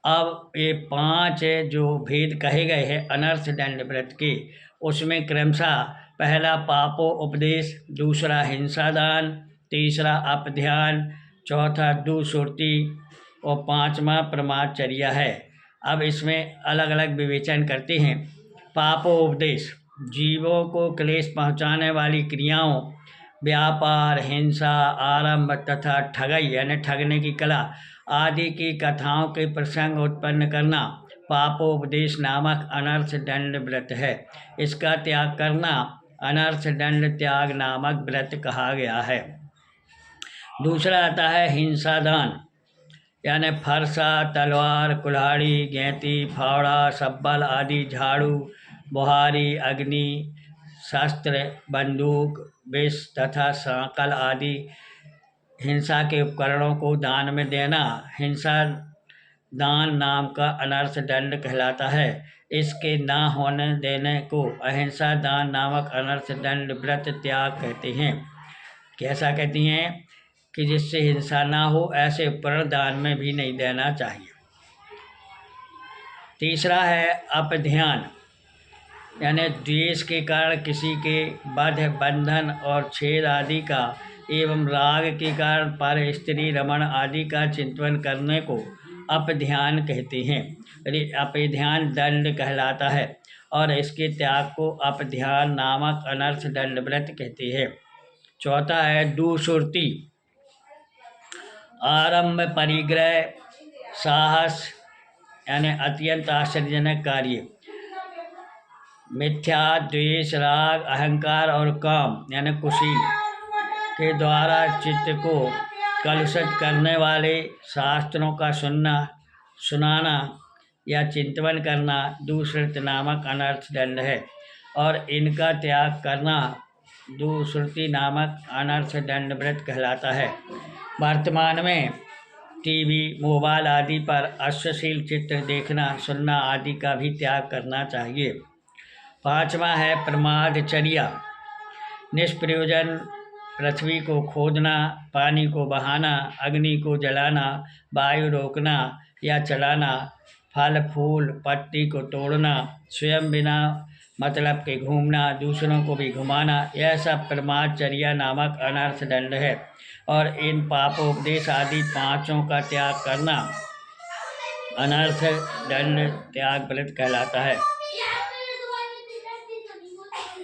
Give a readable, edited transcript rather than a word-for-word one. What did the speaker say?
अब ये 5 जो भेद कहे गए हैं अनर्थ दंड व्रत के, उसमें क्रमशः पहला पापोपदेश, दूसरा हिंसादान, तीसरा अपध्यान, चौथा दुष्कृति और पांचवा प्रमादचर्या है। अब इसमें अलग अलग विवेचन करते हैं। पापोपदेश जीवों को क्लेश पहुंचाने वाली क्रियाओं, व्यापार, हिंसा, आरंभ तथा ठगई यानी ठगने की कला आदि की कथाओं के प्रसंग उत्पन्न करना पापोपदेश नामक अनर्थ दंड व्रत है। इसका त्याग करना अनर्थ दंड त्याग नामक व्रत कहा गया है। दूसरा आता है हिंसादान, यानी फरसा, तलवार, कुल्हाड़ी, गैंती, फावड़ा, सब्बल आदि झाड़ू, बुहारी, अग्नि शस्त्र, बंदूक, विष तथा सांकल आदि हिंसा के उपकरणों को दान में देना हिंसा दान नाम का अनर्थ दंड कहलाता है। इसके ना होने देने को अहिंसा दान नामक अनर्थ दंड व्रत त्याग कहते हैं। कैसा कहती हैं कि जिससे हिंसा ना हो ऐसे उपकरण दान में भी नहीं देना चाहिए। तीसरा है अपध्यान, यानी द्वेष के कारण किसी के बध, बंधन और छेद आदि का एवं राग के कारण पर, स्त्री, रमण आदि का चिंतन करने को अपध्यान कहते हैं। अपध्यान दंड कहलाता है और इसके त्याग को अपध्यान नामक अनर्थ दंड व्रत कहते हैं। चौथा है दुष्कृति, आरंभ, परिग्रह, साहस यानी अत्यंत आश्चर्यजनक कार्य, मिथ्या, द्वेष, राग, अहंकार और काम यानी कुशील के द्वारा चित्त को कलुषित करने वाले शास्त्रों का सुनाना या चिंतन करना दुष्कृत नामक अनर्थ दंड है और इनका त्याग करना दुष्कृति नामक अनर्थ दंड व्रत कहलाता है। वर्तमान में टीवी, मोबाइल आदि पर अश्लील चित्र देखना, सुनना आदि का भी त्याग करना चाहिए। पांचवा है प्रमादचर्या, निष्प्रयोजन पृथ्वी को खोदना, पानी को बहाना, अग्नि को जलाना, वायु रोकना या चलाना, फल फूल पत्ती को तोड़ना, स्वयं बिना मतलब के घूमना, दूसरों को भी घुमाना, यह सब प्रमादचर्या नामक अनर्थ दंड है और इन पापोपदेश आदि पांचों का त्याग करना अनर्थ दंड त्याग व्रत कहलाता है।